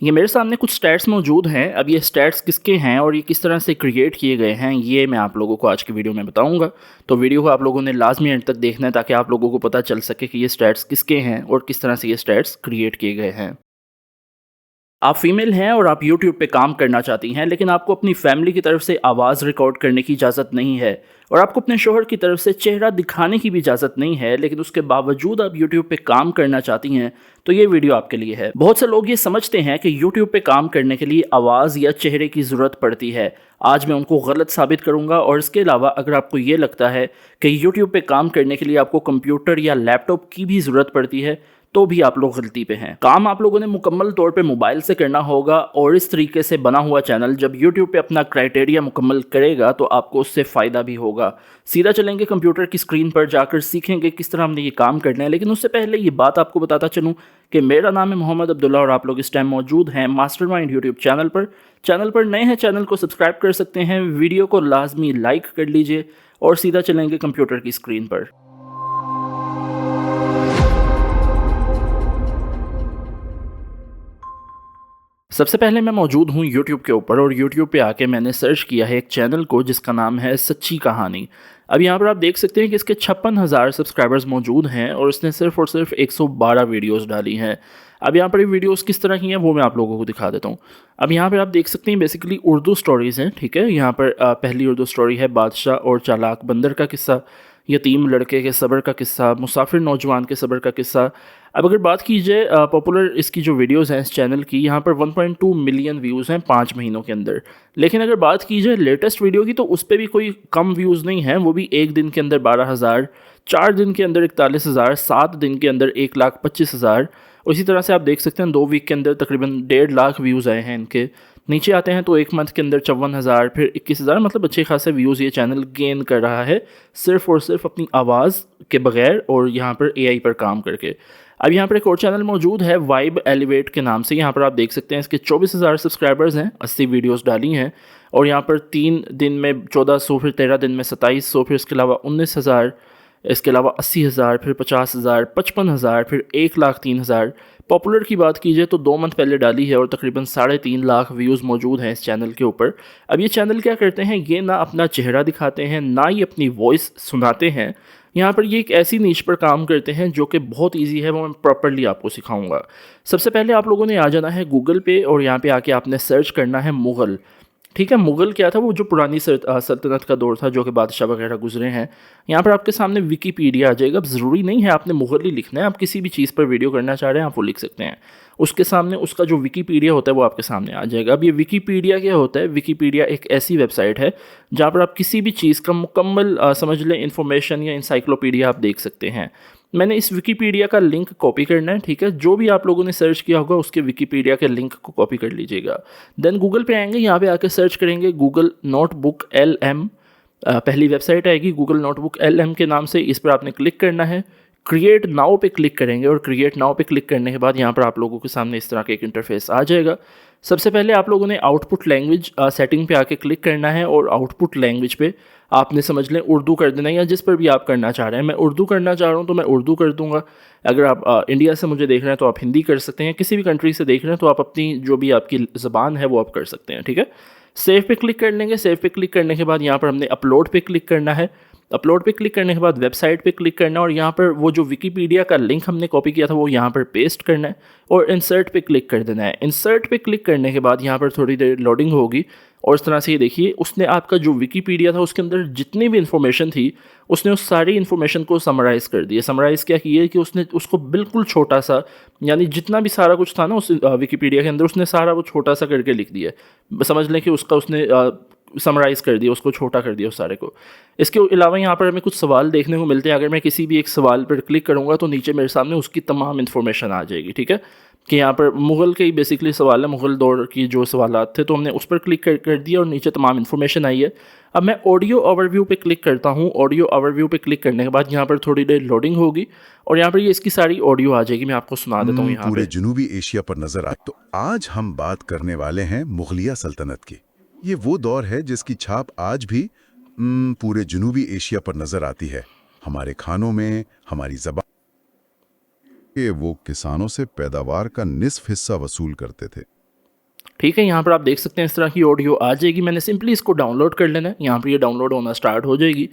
ये मेरे सामने कुछ स्टैट्स मौजूद हैं। अब ये स्टैट्स किसके हैं और ये किस तरह से क्रिएट किए गए हैं, ये मैं आप लोगों को आज की वीडियो में बताऊंगा। तो वीडियो को आप लोगों ने लाजमी एंड तक देखना है ताकि आप लोगों को पता चल सके कि ये स्टैट्स किसके हैं और किस तरह से ये स्टैट्स क्रिएट किए गए हैं। आप फीमेल हैं और आप यूट्यूब पे काम करना चाहती हैं, लेकिन आपको अपनी फैमिली की तरफ से आवाज़ रिकॉर्ड करने की इजाज़त नहीं है और आपको अपने शोहर की तरफ से चेहरा दिखाने की भी इजाज़त नहीं है, लेकिन उसके बावजूद आप यूट्यूब पे काम करना चाहती हैं, तो ये वीडियो आपके लिए है। बहुत से लोग ये समझते हैं कि यूट्यूब पे काम करने के लिए आवाज़ या चेहरे की ज़रूरत पड़ती है। आज मैं उनको गलत साबित करूंगा और इसके अलावा अगर आपको ये लगता है कि यूट्यूब पे काम करने के लिए आपको कंप्यूटर या लैपटॉप की भी ज़रूरत पड़ती है, तो भी आप लोग गलती पे हैं। काम आप लोगों ने मुकम्मल तौर पे मोबाइल से करना होगा और इस तरीके से बना हुआ चैनल जब YouTube पे अपना क्राइटेरिया मुकम्मल करेगा तो आपको उससे फ़ायदा भी होगा। सीधा चलेंगे कंप्यूटर की स्क्रीन पर जाकर सीखेंगे किस तरह हमने ये काम करना है, लेकिन उससे पहले ये बात आपको बताता चलूँ कि मेरा नाम है मोहम्मद अब्दुल्ला और आप लोग इस टाइम मौजूद हैं मास्टरमाइंड यूट्यूब चैनल पर। चैनल पर नए हैं, चैनल को सब्सक्राइब कर सकते हैं, वीडियो को लाजमी लाइक कर लीजिए और सीधा चलेंगे कंप्यूटर की स्क्रीन पर। सबसे पहले मैं मौजूद हूँ YouTube के ऊपर और YouTube पे आके मैंने सर्च किया है एक चैनल को जिसका नाम है सच्ची कहानी। अब यहाँ पर आप देख सकते हैं कि इसके 56,000 सब्सक्राइबर्स मौजूद हैं और इसने सिर्फ और सिर्फ 112 वीडियोस डाली हैं। अब यहाँ पर ये वीडियोस किस तरह की हैं वो मैं आप लोगों को दिखा देता हूँ। अब यहाँ पर आप देख सकते हैं बेसिकली उर्दू स्टोरीज़ हैं, ठीक है। यहाँ पर पहली उर्दू स्टोरी है बादशाह और चालाक बंदर का किस्सा, यतीम लड़के के सब्र का किस्सा, मुसाफिर नौजवान के सब्र का किस्सा। अब अगर बात की जाए पॉपुलर इसकी जो वीडियोस हैं इस चैनल की, यहाँ पर 1.2 मिलियन व्यूज़ हैं 5 महीनों के अंदर। लेकिन अगर बात की जाए लेटेस्ट वीडियो की तो उस पर भी कोई कम व्यूज़ नहीं हैं, वो भी एक दिन के अंदर 12,000, 4 दिन के अंदर 41,000, 7 दिन के अंदर 1,25,000। उसी तरह से आप देख सकते हैं 2 वीक के अंदर तकरीबन 1.5 लाख व्यूज़ आए हैं इनके। नीचे आते हैं तो एक मंथ के अंदर 54,000, फिर 21,000, मतलब अच्छे खासे व्यूज़ ये चैनल गेन कर रहा है सिर्फ़ और सिर्फ अपनी आवाज़ के बगैर और यहाँ पर AI पर काम करके। अब यहाँ पर एक और चैनल मौजूद है वाइब एलिवेट के नाम से। यहाँ पर आप देख सकते हैं इसके 24,000 सब्सक्राइबर्स हैं, 80 वीडियोस डाली हैं और यहाँ पर 3 दिन में 1400, फिर 13 दिन में 2700, फिर इसके अलावा 19,000, इसके अलावा 80,000, फिर 50,000, 55,000, फिर 1,03,000। पॉपुलर की बात कीजिए तो 2 मंथ पहले डाली है और तकरीबन 3.5 लाख व्यूज़ मौजूद हैं इस चैनल के ऊपर। अब ये चैनल क्या करते हैं, ये ना अपना चेहरा दिखाते हैं ना ही अपनी वॉइस सुनाते हैं। यहाँ पर ये एक ऐसी नीश पर काम करते हैं जो कि बहुत इजी है, वो मैं प्रॉपर्ली आपको सिखाऊंगा। सबसे पहले आप लोगों ने आ जाना है गूगल पे और यहाँ पे आके आपने सर्च करना है मुग़ल। ठीक है, मुग़ल क्या था, वो जो पुरानी सल्तनत का दौर था जो कि बादशाह वगैरह गुजरे हैं। यहाँ पर आपके सामने विकीपीडिया आ जाएगा। अब ज़रूरी नहीं है आपने मुग़ल ही लिखना है, आप किसी भी चीज़ पर वीडियो करना चाह रहे हैं आप वो लिख सकते हैं। उसके सामने उसका जो विकीपीडिया होता है वो आपके सामने आ जाएगा। अब ये विकीपीडिया क्या होता है, विकीपीडिया एक ऐसी वेबसाइट है जहाँ पर आप किसी भी चीज़ का मुकम्मल समझ लें इन्फॉर्मेशन या इंसाइक्लोपीडिया आप देख सकते हैं। मैंने इस विकीपीडिया का लिंक कॉपी करना है, ठीक है। जो भी आप लोगों ने सर्च किया होगा उसके विकीपीडिया के लिंक को कॉपी कर लीजिएगा। देन गूगल पे आएंगे, यहाँ पे आके सर्च करेंगे गूगल नोटबुक LM। पहली वेबसाइट आएगी गूगल नोटबुक LM के नाम से, इस पर आपने क्लिक करना है। क्रिएट नाउ पे क्लिक करेंगे और क्रिएट नाउ पे क्लिक करने के बाद यहाँ पर आप लोगों के सामने इस तरह का एक इंटरफेस आ जाएगा। सबसे पहले आप लोगों ने आउटपुट लैंग्वेज सेटिंग पे आके क्लिक करना है और आउटपुट लैंग्वेज पे आपने समझ लें उर्दू कर देना है या जिस पर भी आप करना चाह रहे हैं। मैं उर्दू करना चाह रहा हूँ तो मैं उर्दू कर दूँगा। अगर आप इंडिया से मुझे देख रहे हैं तो आप हिंदी कर सकते हैं, किसी भी कंट्री से देख रहे हैं तो आप अपनी जो भी आपकी ज़बान है वो आप कर सकते हैं, ठीक है। सेव पे क्लिक कर लेंगे। सेव पे क्लिक करने के बाद यहाँ पर हमने अपलोड पे क्लिक करना है। अपलोड पे क्लिक करने के बाद वेबसाइट पे क्लिक करना है और यहाँ पर वो जो विकीपीडिया का लिंक हमने कॉपी किया था वो यहाँ पर पेस्ट करना है और इंसर्ट पे क्लिक कर देना है। इंसर्ट पे क्लिक करने के बाद यहाँ पर थोड़ी देर लोडिंग होगी और इस तरह से ये देखिए उसने आपका जो विकीपीडिया था उसके अंदर जितनी भी इन्फॉर्मेशन थी उसने उस सारी इन्फॉर्मेशन को समराइज़ कर दिया। समराइज़ क्या किया कि उसने उसको बिल्कुल छोटा सा, यानी जितना भी सारा कुछ था ना उस विकीपीडिया के अंदर उसने सारा वो छोटा सा करके लिख दिया। समझ लें कि उसका उसने समराइज़ कर दिया, उसको छोटा कर दिया उस सारे को। इसके अलावा यहाँ पर हमें कुछ सवाल देखने को मिलते हैं। अगर मैं किसी भी एक सवाल पर क्लिक करूँगा तो नीचे मेरे सामने उसकी तमाम इन्फॉर्मेशन आ जाएगी, ठीक है। कि यहाँ पर मुग़ल के ही बेसिकली सवाल है, मुग़ल दौर की जो सवालात थे, तो हमने उस पर क्लिक कर दिया और नीचे तमाम इन्फॉर्मेशन आई है। अब मैं ऑडियो ओवरव्यू पे क्लिक करता हूँ। ऑडियो ओवरव्यू पे क्लिक करने के बाद यहाँ पर थोड़ी देर लोडिंग होगी और यहाँ पर ये इसकी सारी ऑडियो आ जाएगी। मैं आपको सुना देता हूँ यहाँ पूरे पे। जनूबी एशिया पर नजर आए तो आज हम बात करने वाले हैं मुगलिया सल्तनत की। ये वो दौर है जिसकी छाप आज भी पूरे जनूबी एशिया पर नजर आती है। हमारे खानों में, हमारी जबान। वो किसानों से पैदावार का निस्फ हिस्सा वसूल करते थे। ठीक है, यहाँ पर आप देख सकते हैं इस तरह की ऑडियो आ जाएगी। मैंने सिंपली इसको डाउनलोड कर लेना है, यहाँ पर ये डाउनलोड होना स्टार्ट हो जाएगी,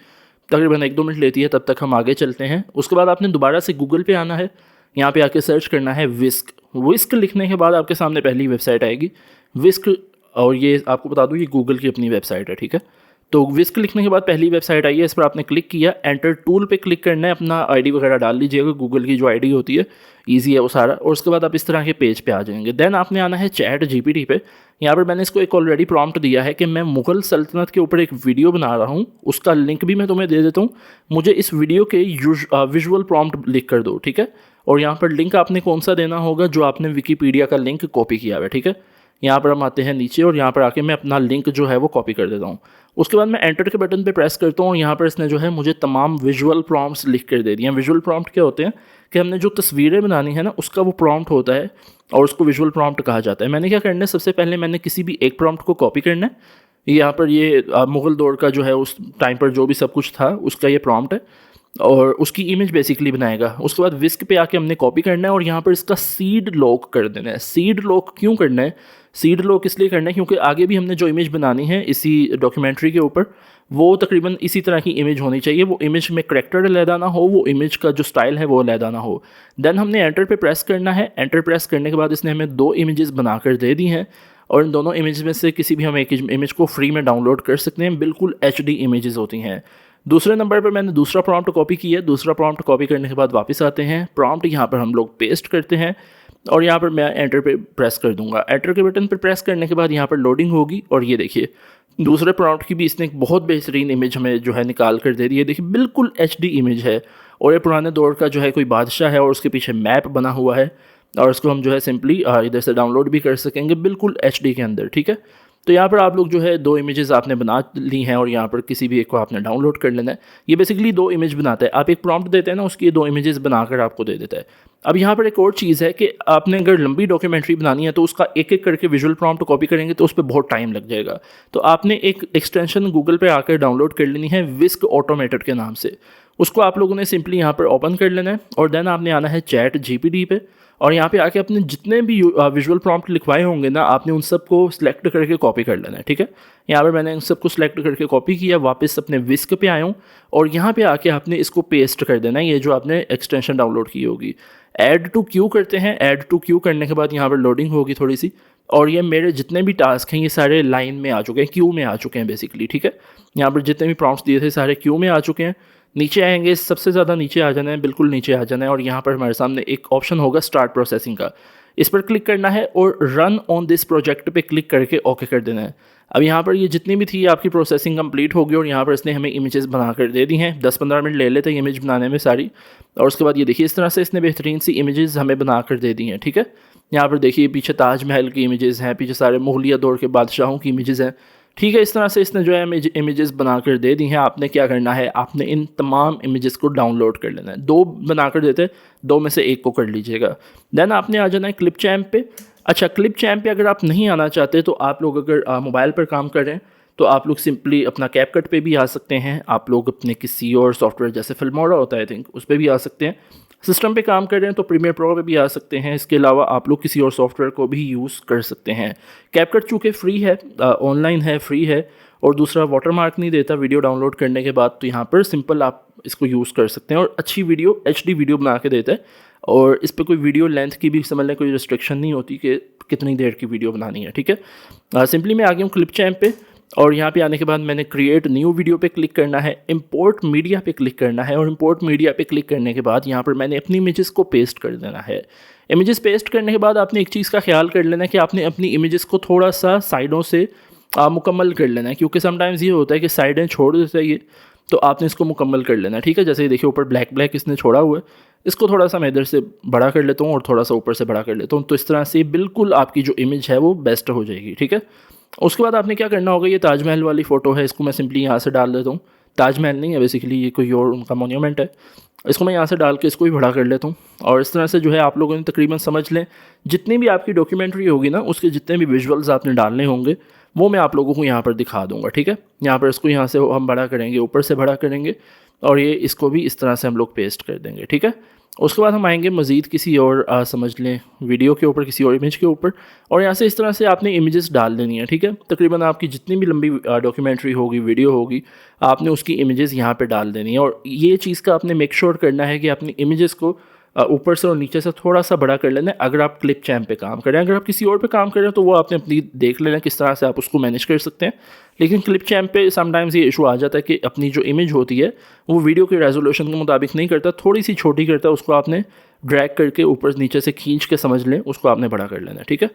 तकरीबन 1-2 मिनट लेती है, तब तक हम आगे चलते हैं। उसके बाद आपने दोबारा से गूगल पे आना है, यहाँ पे आके सर्च करना है विस्क। विस्क लिखने के बाद आपके सामने पहली वेबसाइट आएगी विस्क, और ये आपको बता दूँ ये गूगल की अपनी वेबसाइट है, ठीक है। तो विस्क लिखने के बाद पहली वेबसाइट आई है, इस पर आपने क्लिक किया, एंटर टूल पे क्लिक करना है, अपना आईडी वगैरह डाल लीजिएगा, गूगल की जो आईडी होती है, ईजी है वो सारा। और उसके बाद आप इस तरह के पेज पे आ जाएंगे। देन आपने आना है चैट जीपीटी पे। यहाँ पर मैंने इसको एक ऑलरेडी प्रॉम्प्ट दिया है कि मैं मुग़ल सल्तनत के ऊपर एक वीडियो बना रहा हूँ, उसका लिंक भी मैं तुम्हें दे देता हूँ, मुझे इस वीडियो के विजुअल प्रॉम्प्ट लिख कर दो, ठीक है। और यहाँ पर लिंक आपने कौन सा देना होगा, जो आपने विकीपीडिया का लिंक कॉपी किया हुआ है, ठीक है। यहाँ पर हम आते हैं नीचे, और यहाँ पर आके मैं अपना लिंक जो है वो कॉपी कर देता हूँ। उसके बाद मैं एंटर के बटन पे प्रेस करता हूँ, और यहाँ पर इसने जो है मुझे तमाम विजुअल प्रॉम्प्ट्स लिख कर दे दिए हैं। विजुअल प्रॉम्प्ट क्या होते हैं कि हमने जो तस्वीरें बनानी है ना, उसका वो प्रॉम्प्ट होता है, और उसको विजुअल प्रॉम्प्ट कहा जाता है। मैंने क्या करना है, सबसे पहले मैंने किसी भी एक प्रॉम्प्ट को कॉपी करना है। यहाँ पर ये मुग़ल दौर का जो है उस टाइम पर जो भी सब कुछ था उसका ये प्रॉम्प्ट है, और उसकी इमेज बेसिकली बनाएगा। उसके बाद विस्क पे आके हमने कॉपी करना है, और यहाँ पर इसका सीड लॉक कर देना है। सीड लॉक क्यों करना है, सीड लॉक इसलिए करना है क्योंकि आगे भी हमने जो इमेज बनानी है इसी डॉक्यूमेंट्री के ऊपर, वो तकरीबन इसी तरह की इमेज होनी चाहिए। वो इमेज में करैक्टर अलहदा ना हो, वो इमेज का जो स्टाइल है वो अलहदा ना हो। देन हमने एंटर पे प्रेस करना है। एंटर प्रेस करने के बाद इसने हमें 2 इमेजेस बना कर दे दी हैं, और इन दोनों इमेज में से किसी भी हम एक इमेज को फ्री में डाउनलोड कर सकते हैं। बिल्कुल HD इमेजेस होती हैं। दूसरे नंबर पर मैंने दूसरा प्रॉम्प्ट कॉपी किया। दूसरा प्रॉम्प्ट कॉपी करने के बाद वापस आते हैं, प्रॉम्प्ट यहाँ पर हम लोग पेस्ट करते हैं, और यहाँ पर मैं एंटर पे प्रेस कर दूंगा। एंटर के बटन पर प्रेस करने के बाद यहाँ पर लोडिंग होगी, और ये देखिए दूसरे प्रॉम्प्ट की भी इसने एक बहुत बेहतरीन इमेज हमें जो है निकाल कर दे दी है। देखिए बिल्कुल HD इमेज है, और ये पुराने दौर का जो है कोई बादशाह है, और उसके पीछे मैप बना हुआ है, और उसको हम जो है सिंपली इधर से डाउनलोड भी कर सकेंगे बिल्कुल HD के अंदर, ठीक है। तो यहाँ पर आप लोग जो है 2 इमेजेस आपने बना ली हैं, और यहाँ पर किसी भी एक को आपने डाउनलोड कर लेना है। ये बेसिकली 2 इमेज बनाता है। आप एक प्रॉम्प्ट देते हैं ना, उसकी 2 इमेजेस बनाकर आपको दे देता है। अब यहाँ पर एक और चीज़ है कि आपने अगर लंबी डॉक्यूमेंट्री बनानी है तो उसका एक एक करके विजुअल प्रॉम्प्ट कॉपी करेंगे तो उस पर बहुत टाइम लग जाएगा। तो आपने एक एक्सटेंशन गूगल पे आकर डाउनलोड कर लेनी है विस्क ऑटोमेटेड के नाम से। उसको आप लोगों ने सिंपली यहाँ पर ओपन कर लेना है, और देन आपने आना है चैट जीपीटी पे, और यहाँ पे आके अपने जितने भी विजुअल प्रॉम्प्ट लिखवाए होंगे ना, आपने उन सब को सिलेक्ट करके कॉपी कर लेना है, ठीक है। यहाँ पर मैंने उन सबको सिलेक्ट करके कॉपी किया, वापस अपने विस्क पे आया हूँ, और यहाँ पे आके आपने इसको पेस्ट कर देना है, ये जो आपने एक्सटेंशन डाउनलोड की होगी। ऐड टू क्यू करते हैं। ऐड टू क्यू करने के बाद यहाँ पर लोडिंग होगी थोड़ी सी, और ये मेरे जितने भी टास्क हैं ये सारे लाइन में आ चुके हैं, क्यू में आ चुके हैं बेसिकली, ठीक है। यहाँ पर जितने भी प्रॉम्प्ट्स दिए थे सारे क्यू में आ चुके हैं। नीचे आएंगे, सबसे ज़्यादा नीचे आ जाना है, बिल्कुल नीचे आ जाना है, और यहाँ पर हमारे सामने एक ऑप्शन होगा स्टार्ट प्रोसेसिंग का, इस पर क्लिक करना है, और रन ऑन दिस प्रोजेक्ट पे क्लिक करके ओके कर देना है। अब यहाँ पर ये जितनी भी थी आपकी प्रोसेसिंग कंप्लीट होगी, और यहाँ पर इसने हमें इमेजेस बना कर दे दी हैं। 10-15 मिनट ले लेते हैं इमेज बनाने में सारी, और उसके बाद ये देखिए इस तरह से इसने बेहतरीन सी इमेजेस हमें बना कर दे दी हैं, ठीक है। यहाँ पर देखिए पीछे ताजमहल की इमेजेस हैं, पीछे सारे मुगलिया दौर के बादशाहों की इमेजेस हैं, ठीक है। इस तरह से इसने जो है इमेजेस बना कर दे दी हैं। आपने क्या करना है, आपने इन तमाम इमेजेस को डाउनलोड कर लेना है। 2 बना कर देते, 2 में से 1 को कर लीजिएगा। देन आपने आ जाना है क्लिप चैम्प पे। अच्छा, क्लिप चैम्प पे अगर आप नहीं आना चाहते तो आप लोग अगर मोबाइल पर काम कर रहे हैं तो आप लोग सिंपली अपना कैपकट पे भी आ सकते हैं। आप लोग अपने किसी और सॉफ्टवेयर जैसे फिल्मोरा होता है आई थिंक, उस पर भी आ सकते हैं। सिस्टम पे काम कर रहे हैं तो प्रीमियर प्रो पे भी आ सकते हैं। इसके अलावा आप लोग किसी और सॉफ्टवेयर को भी यूज़ कर सकते हैं। कैपकट चूँकि फ्री है, ऑनलाइन है, फ्री है, और दूसरा वाटरमार्क नहीं देता वीडियो डाउनलोड करने के बाद, तो यहाँ पर सिंपल आप इसको यूज़ कर सकते हैं, और अच्छी वीडियो HD वीडियो बना के देता है। और इस पर कोई वीडियो लेंथ की भी समझ लें कोई रिस्ट्रिक्शन नहीं होती कि कितनी देर की वीडियो बनानी है, ठीक है। सिंपली मैं आ गया हूँ क्लिप चैम्प पे, और यहाँ पे आने के बाद मैंने क्रिएट न्यू वीडियो पे क्लिक करना है, इंपोर्ट मीडिया पे क्लिक करना है, और इंपोर्ट मीडिया पे क्लिक करने के बाद यहाँ पर मैंने अपनी इमेजेस को पेस्ट कर देना है। इमेजेस पेस्ट करने के बाद आपने एक चीज़ का ख्याल कर लेना है कि आपने अपनी इमेजेस को थोड़ा सा साइडों से मुकम्मल कर लेना है, क्योंकि समटाइम्स ये होता है कि साइडें छोड़ देता है ये, तो आपने इसको मुकम्मल कर लेना है, ठीक है। जैसे ये देखिए ऊपर ब्लैक ब्लैक इसने छोड़ा हुआ है, इसको थोड़ा सा मैं इधर से बड़ा कर लेता हूँ और थोड़ा सा ऊपर से बड़ा कर लेता हूँ, तो इस तरह से बिल्कुल आपकी जो इमेज है वो बेस्ट हो जाएगी, ठीक है। उसके बाद आपने क्या करना होगा, ये ताजमहल वाली फ़ोटो है, इसको मैं सिंपली यहाँ से डाल देता हूँ। ताजमहल नहीं है बेसिकली, ये कोई और उनका मोन्यूमेंट है। इसको मैं यहाँ से डाल के इसको भी बड़ा कर लेता हूँ, और इस तरह से जो है आप लोगों ने तकरीबन समझ लें जितनी भी आपकी डॉक्यूमेंट्री होगी ना, उसके जितने भी विजुअल्स आपने डालने होंगे वो मैं आप लोगों को यहाँ पर दिखा दूँगा, ठीक है। यहाँ पर इसको यहाँ से हम बड़ा करेंगे, ऊपर से बड़ा करेंगे, और ये इसको भी इस तरह से हम लोग पेस्ट कर देंगे, ठीक है। उसके बाद हम आएंगे मज़ीद किसी और समझ लें वीडियो के ऊपर, किसी और इमेज के ऊपर, और यहाँ से इस तरह से आपने इमेजेस डाल देनी है। ठीक है, तकरीबन आपकी जितनी भी लंबी डॉक्यूमेंट्री होगी, वीडियो होगी, आपने उसकी इमेजेस यहाँ पे डाल देनी है। और ये चीज़ का आपने मेक श्योर करना है कि अपनी इमेजेस को ऊपर से और नीचे से थोड़ा सा बड़ा कर लेना है अगर आप क्लिप चैम्प पे काम करें। अगर आप किसी और पे काम कर रहे हैं तो वो आपने अपनी देख लेना किस तरह से आप उसको मैनेज कर सकते हैं। लेकिन क्लिप चैम्प पे समटाइम्स ये इशू आ जाता है कि अपनी जो इमेज होती है वो वीडियो के रेजोल्यूशन के मुताबिक नहीं करता, थोड़ी सी छोटी करता है, उसको आपने ड्रैग करके ऊपर नीचे से खींच के समझ लें, उसको आपने बड़ा कर लेना है। ठीक है,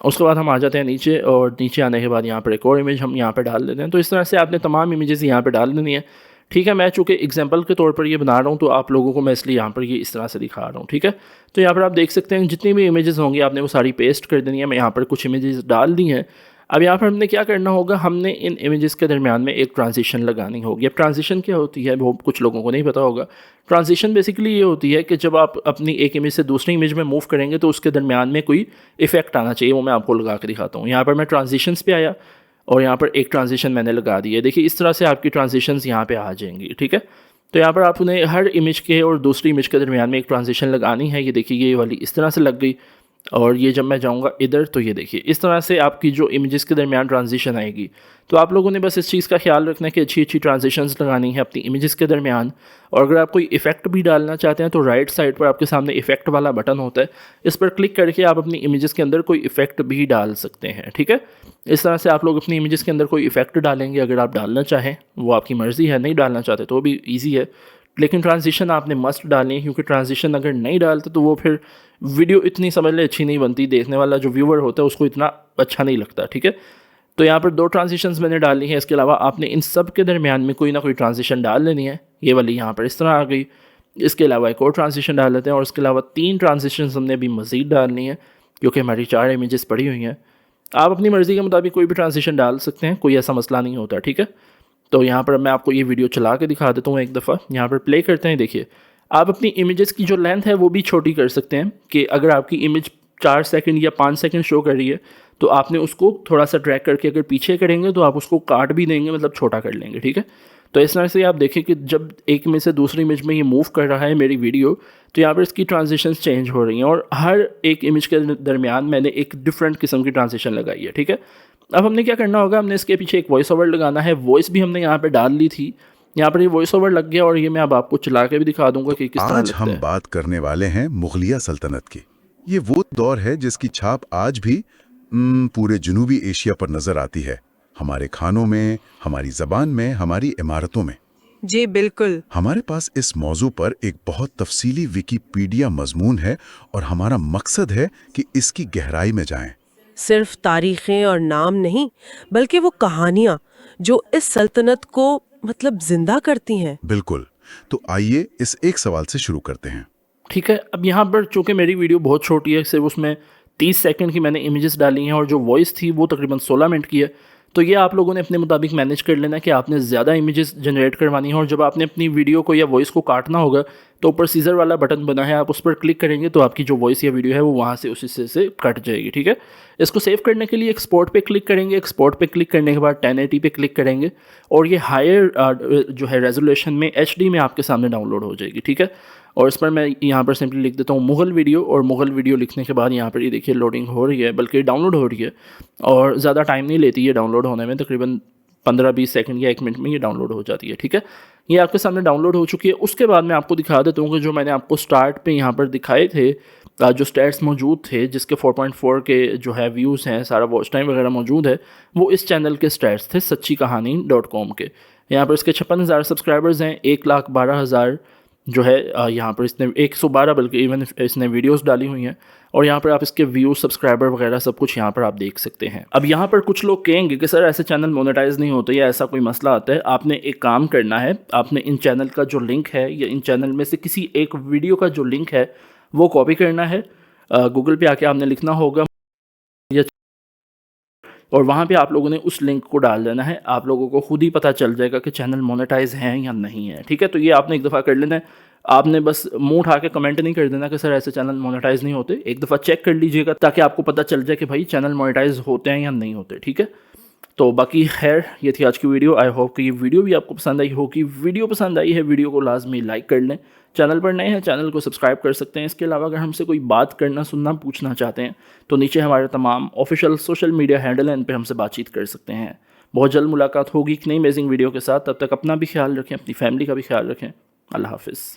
उसके बाद हम आ जाते हैं नीचे, और नीचे आने के बाद यहाँ पर एक और इमेज हम यहाँ पर डाल देते हैं। तो इस तरह से आपने तमाम इमेजेस यहाँ पर डाल देनी है। ठीक है, मैं चूँकि एग्जांपल के तौर पर ये बना रहा हूँ तो आप लोगों को मैं इसलिए यहाँ पर ये इस तरह से दिखा रहा हूँ। ठीक है, तो यहाँ पर आप देख सकते हैं जितनी भी इमेजेस होंगी आपने वो सारी पेस्ट कर देनी है। मैं यहाँ पर कुछ इमेजेस डाल दी हैं। अब यहाँ पर हमने क्या करना होगा, हमने इन इमेजेस के दरमियान में एक ट्रांजिशन लगानी होगी। अब ट्रांजिशन क्या होती है वो कुछ लोगों को नहीं पता होगा। ट्रांजिशन बेसिकली ये होती है कि जब आप अपनी एक इमेज से दूसरी इमेज में मूव करेंगे तो उसके दरमियान में कोई इफेक्ट आना चाहिए, वो मैं आपको लगा के दिखाता हूँ। यहाँ पर मैं ट्रांजिशंस पे आया और यहाँ पर एक ट्रांजिशन मैंने लगा दी है। देखिए इस तरह से आपकी ट्रांजिशंस यहाँ पे आ जाएंगी। ठीक है, तो यहाँ पर आपने हर इमेज के और दूसरी इमेज के दरमियान में एक ट्रांजिशन लगानी है। ये देखिए ये वाली इस तरह से लग गई, और ये जब मैं जाऊँगा इधर तो ये देखिए इस तरह से आपकी जो इमेजेस के दरमियान ट्रांजिशन आएगी। तो आप लोगों ने बस इस चीज़ का ख्याल रखना है कि अच्छी अच्छी ट्रांजिशंस लगानी है अपनी इमेजेस के दरमियान। और अगर आप कोई इफेक्ट भी डालना चाहते हैं तो राइट साइड पर आपके सामने इफेक्ट वाला बटन होता है, इस पर क्लिक करके आप अपनी इमेजेस के अंदर कोई इफेक्ट भी डाल सकते हैं। ठीक है, इस तरह से आप लोग अपनी इमेजेस के अंदर कोई इफेक्ट डालेंगे अगर आप डालना चाहें, वो आपकी मर्ज़ी है, नहीं डालना चाहते तो भी ईजी है। लेकिन ट्रांजिशन आपने मस्ट डालनी है, क्योंकि ट्रांजिशन अगर नहीं डालते तो वो फिर वीडियो इतनी समझ ले अच्छी नहीं बनती, देखने वाला जो व्यूअर होता है उसको इतना अच्छा नहीं लगता। ठीक है, तो यहाँ पर 2 ट्रांजिशंस मैंने डाली हैं। इसके अलावा आपने इन सब के दरमियान में कोई ना कोई ट्रांजिशन डाल लेनी है। ये वाली यहाँ पर इस तरह आ गई, इसके अलावा एक और ट्रांजिशन डाल लेते हैं, और इसके अलावा 3 ट्रांजिशंस हमने अभी मज़ीद डालनी है क्योंकि हमारी 4 इमेजेस पड़ी हुई हैं। आप अपनी मर्ज़ी के मुताबिक कोई भी ट्रांजिशन डाल सकते हैं, कोई ऐसा मसला नहीं होता। ठीक है, तो यहाँ पर मैं आपको ये वीडियो चला के दिखा देता हूँ एक दफ़ा। यहाँ पर प्ले करते हैं। देखिए आप अपनी इमेजेस की जो लेंथ है वो भी छोटी कर सकते हैं कि अगर आपकी इमेज 4 सेकंड या 5 सेकंड शो कर रही है तो आपने उसको थोड़ा सा ड्रैग करके अगर पीछे करेंगे तो आप उसको काट भी देंगे, मतलब छोटा कर लेंगे। ठीक है, तो इस तरह से आप देखें कि जब एक इमेज से दूसरी इमेज में ये मूव कर रहा है मेरी वीडियो, तो यहाँ पर इसकी ट्रांजिशंस चेंज हो रही हैं, और हर एक इमेज के दरमियान मैंने एक डिफरेंट किस्म की ट्रांजिशन लगाई है। ठीक है, अब हमने क्या करना होगा, हमने इसके पीछे एक वॉइस ओवर लगाना है। वॉइस भी हमने यहाँ पे डाल ली थी, यहाँ पर ये वॉइस ओवर लग गया, और ये मैं अब आपको चला के भी दिखा दूंगा कि किस तरह आज लगता हम है। बात करने वाले हैं मुगलिया सल्तनत की। ये वो दौर है जिसकी छाप आज भी पूरे जनूबी एशिया पर नजर आती है, हमारे खानों में, हमारी जबान में, हमारी इमारतों में। जी बिल्कुल। हमारे पास इस मौजू पर एक बहुत तफसीली विकिपीडिया मजमून है, और हमारा मकसद है कि इसकी गहराई में जाएं। सिर्फ तारीखें और नाम नहीं, बल्कि वो कहानियां जो इस सल्तनत को मतलब जिंदा करती हैं। बिल्कुल, तो आइए इस एक सवाल से शुरू करते हैं। ठीक है, अब यहाँ पर चूँकि मेरी वीडियो बहुत छोटी है, सिर्फ उसमें 30 सेकंड की मैंने इमेजेस डाली हैं, और जो वॉइस थी वो तकरीबन 16 मिनट की है। तो ये आप लोगों ने अपने मुताबिक मैनेज कर लेना कि आपने ज़्यादा इमेजेस जनरेट करवानी है, और जब आपने अपनी वीडियो को या वॉइस को काटना होगा तो ऊपर सीजर वाला बटन बना है, आप उस पर क्लिक करेंगे तो आपकी जो वॉइस या वीडियो है वो वहाँ से उसी से कट जाएगी। ठीक है, इसको सेव करने के लिए एक्सपोर्ट पे क्लिक करेंगे। एक्सपोर्ट पे क्लिक करने के बाद 1080 पे क्लिक करेंगे, और ये हायर जो है रेजोल्यूशन में HD में आपके सामने डाउनलोड हो जाएगी। ठीक है, और इस पर मैं यहाँ पर सिंपली लिख देता हूँ मुग़ल वीडियो, और मुग़ल वीडियो लिखने के बाद यहाँ पर ये देखिए लोडिंग हो रही है, बल्कि डाउनलोड हो रही है, और ज़्यादा टाइम नहीं लेती है डाउनलोड होने में, तकरीबन 15-20 सेकंड या 1 मिनट में ये डाउनलोड हो जाती है। ठीक है, ये आपके सामने डाउनलोड हो चुकी है। उसके बाद मैं आपको दिखा देता हूँ कि जो मैंने आपको स्टार्ट पे यहाँ पर दिखाए थे, जो स्टैट्स मौजूद थे जिसके 4.4 के जो है व्यूज़ हैं, सारा वॉच टाइम वगैरह मौजूद है, वो इस चैनल के स्टैट्स थे सच्चीकहानी.com के। यहाँ पर इसके 56,000 सब्सक्राइबर्स हैं, 1,12,000 जो है यहाँ पर इसने 112 बल्कि इवन इसने वीडियोस डाली हुई हैं, और यहाँ पर आप इसके व्यू, सब्सक्राइबर वगैरह सब कुछ यहाँ पर आप देख सकते हैं। अब यहाँ पर कुछ लोग कहेंगे कि सर ऐसे चैनल मोनेटाइज नहीं होते या ऐसा कोई मसला आता है। आपने एक काम करना है, आपने इन चैनल का जो लिंक है या इन चैनल में से किसी एक वीडियो का जो लिंक है वो कॉपी करना है। गूगल पे आके आपने लिखना होगा और वहाँ पे आप लोगों ने उस लिंक को डाल देना है। आप लोगों को खुद ही पता चल जाएगा कि चैनल मोनेटाइज हैं या नहीं है। ठीक है, तो ये आपने एक दफ़ा कर लेना है। आपने बस मुंह उठा के कमेंट नहीं कर देना कि सर ऐसे चैनल मोनेटाइज नहीं होते। एक दफ़ा चेक कर लीजिएगा ताकि आपको पता चल जाए कि भाई चैनल मोनेटाइज होते हैं या नहीं होते। ठीक है, तो बाकी खैर ये थी आज की वीडियो। आई होप कि ये वीडियो भी आपको पसंद आई होगी। वीडियो पसंद आई है, वीडियो को लाजमी लाइक कर लें। चैनल पर नए हैं, चैनल को सब्सक्राइब कर सकते हैं। इसके अलावा अगर हमसे कोई बात करना, सुनना, पूछना चाहते हैं तो नीचे हमारे तमाम ऑफिशियल सोशल मीडिया हैंडल हैं, इन पर हमसे बातचीत कर सकते हैं। बहुत जल्द मुलाकात होगी एक नई अमेजिंग वीडियो के साथ। तब तक अपना भी ख्याल रखें, अपनी फैमिली का भी ख्याल रखें। अल्लाह हाफिज़।